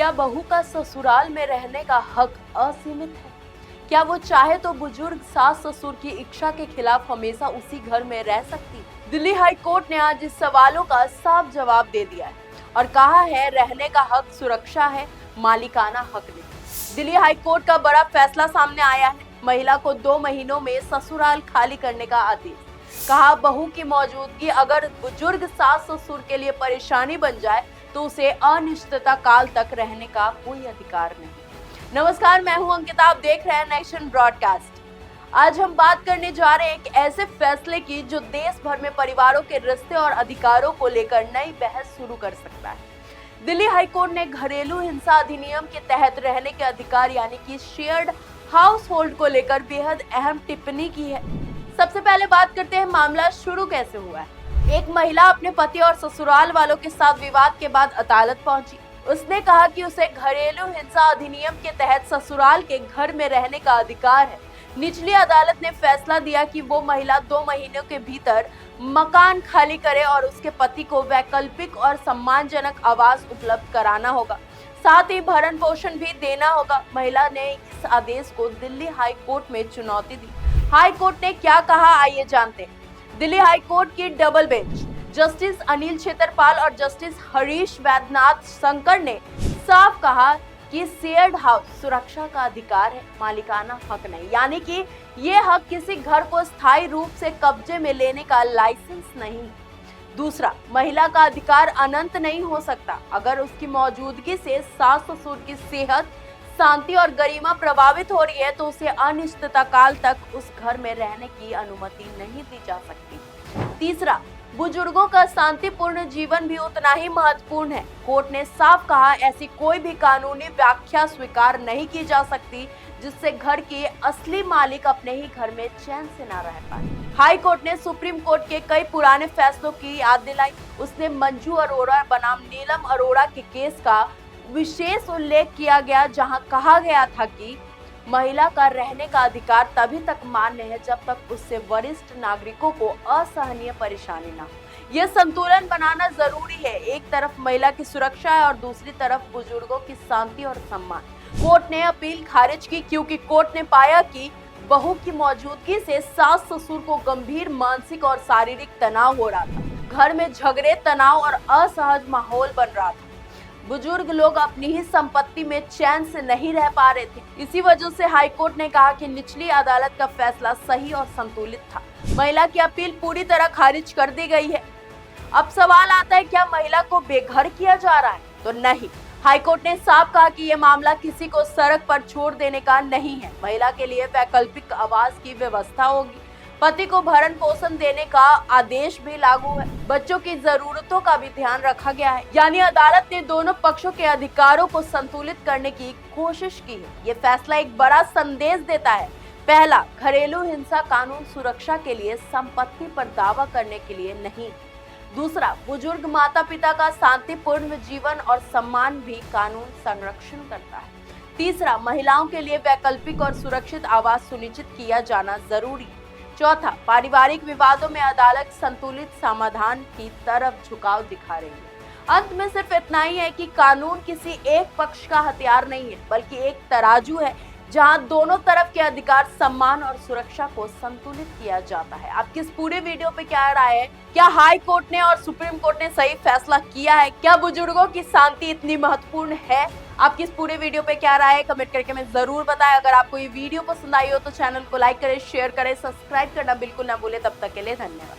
क्या बहू का ससुराल में रहने का हक असीमित है? क्या वो चाहे तो बुजुर्ग सास ससुर की इच्छा के खिलाफ हमेशा उसी घर में रह सकती है? दिल्ली हाई कोर्ट ने आज इस सवालों का साफ जवाब दे दिया है और कहा है रहने का हक सुरक्षा है, मालिकाना हक नहीं। दिल्ली हाई कोर्ट का बड़ा फैसला सामने आया है। महिला को 2 महीनों में ससुराल खाली करने का आदेश। कहा बहू की मौजूदगी अगर बुजुर्ग सास ससुर के लिए परेशानी बन जाए तो उसे अनिश्चितता काल तक रहने का कोई अधिकार नहीं। नमस्कार, मैं हूं अंकिता, आप देख रहे हैं नेशन ब्रॉडकास्ट। आज हम बात करने जा रहे हैं एक ऐसे फैसले की जो देश भर में परिवारों के रिश्ते और अधिकारों को लेकर नई बहस शुरू कर सकता है। दिल्ली हाई कोर्ट ने घरेलू हिंसा अधिनियम के तहत रहने के अधिकार यानी कि शेयर्ड हाउस होल्ड को लेकर बेहद अहम टिप्पणी की है। सबसे पहले बात करते हैं मामला शुरू कैसे हुआ है। एक महिला अपने पति और ससुराल वालों के साथ विवाद के बाद अदालत पहुंची। उसने कहा कि उसे घरेलू हिंसा अधिनियम के तहत ससुराल के घर में रहने का अधिकार है। निचली अदालत ने फैसला दिया कि वो महिला 2 महीनों के भीतर मकान खाली करे और उसके पति को वैकल्पिक और सम्मानजनक आवास उपलब्ध कराना होगा, साथ ही भरण पोषण भी देना होगा। महिला ने इस आदेश को दिल्ली हाई कोर्ट में चुनौती दी। हाई कोर्ट ने क्या कहा, आइए जानते हैं। दिल्ली हाई कोर्ट की डबल बेंच जस्टिस अनिल क्षेत्रपाल और जस्टिस हरीश वैद्यनाथ शंकर ने साफ कहा कि शेयर्ड हाउस सुरक्षा का अधिकार है, मालिकाना हक नहीं। यानी कि ये हक किसी घर को स्थायी रूप से कब्जे में लेने का लाइसेंस नहीं। दूसरा, महिला का अधिकार अनंत नहीं हो सकता। अगर उसकी मौजूदगी से सास ससुर की सेहत, शांति और गरिमा प्रभावित हो रही है तो उसे अनिश्चितता काल तक उस घर में रहने की अनुमति नहीं दी जा सकती। तीसरा, बुजुर्गों का शांतिपूर्ण जीवन भी उतना ही महत्वपूर्ण है। कोर्ट ने साफ कहा ऐसी कोई भी कानूनी व्याख्या स्वीकार नहीं की जा सकती जिससे घर के असली मालिक अपने ही घर में चैन से ना रह पाए। हाई कोर्ट ने सुप्रीम कोर्ट के कई पुराने फैसलों की याद दिलाई। उसने मंजू अरोड़ा बनाम नीलम अरोड़ा के केस का विशेष उल्लेख किया गया, जहां कहा गया था कि महिला का रहने का अधिकार तभी तक मान्य है जब तक उससे वरिष्ठ नागरिकों को असहनीय परेशानी ना हो। यह संतुलन बनाना जरूरी है। एक तरफ महिला की सुरक्षा है और दूसरी तरफ बुजुर्गों की शांति और सम्मान। कोर्ट ने अपील खारिज की क्योंकि कोर्ट ने पाया कि बहू की मौजूदगी से सास ससुर को गंभीर मानसिक और शारीरिक तनाव हो रहा था। घर में झगड़े, तनाव और असहज माहौल बन रहा था। बुजुर्ग लोग अपनी ही संपत्ति में चैन से नहीं रह पा रहे थे। इसी वजह से हाई कोर्ट ने कहा कि निचली अदालत का फैसला सही और संतुलित था। महिला की अपील पूरी तरह खारिज कर दी गई है। अब सवाल आता है, क्या महिला को बेघर किया जा रहा है? तो नहीं। हाई कोर्ट ने साफ कहा कि यह मामला किसी को सड़क पर छोड़ देने का नहीं है। महिला के लिए वैकल्पिक आवास की व्यवस्था होगी। पति को भरण पोषण देने का आदेश भी लागू है। बच्चों की जरूरतों का भी ध्यान रखा गया है। यानी अदालत ने दोनों पक्षों के अधिकारों को संतुलित करने की कोशिश की है। ये फैसला एक बड़ा संदेश देता है। पहला, घरेलू हिंसा कानून सुरक्षा के लिए, संपत्ति पर दावा करने के लिए नहीं। दूसरा, बुजुर्ग माता पिता का शांतिपूर्ण जीवन और सम्मान भी कानून संरक्षण करता है। तीसरा, महिलाओं के लिए वैकल्पिक और सुरक्षित आवास सुनिश्चित किया जाना जरूरी है। चौथा, पारिवारिक विवादों में अदालत संतुलित समाधान की तरफ झुकाव दिखा रही है। अंत में सिर्फ इतना ही है कि कानून किसी एक पक्ष का हथियार नहीं है, बल्कि एक तराजू है जहां दोनों तरफ के अधिकार, सम्मान और सुरक्षा को संतुलित किया जाता है। आपकी इस पूरे वीडियो पे क्या राय है? क्या हाई कोर्ट ने और सुप्रीम कोर्ट ने सही फैसला किया है? क्या बुजुर्गों की शांति इतनी महत्वपूर्ण है? आपकी इस पूरे वीडियो पे क्या राय है? कमेंट करके हमें जरूर बताएं। अगर आपको ये वीडियो पसंद आई हो तो चैनल को लाइक करें, शेयर करें, सब्सक्राइब करना बिल्कुल ना भूलें। तब तक के लिए धन्यवाद।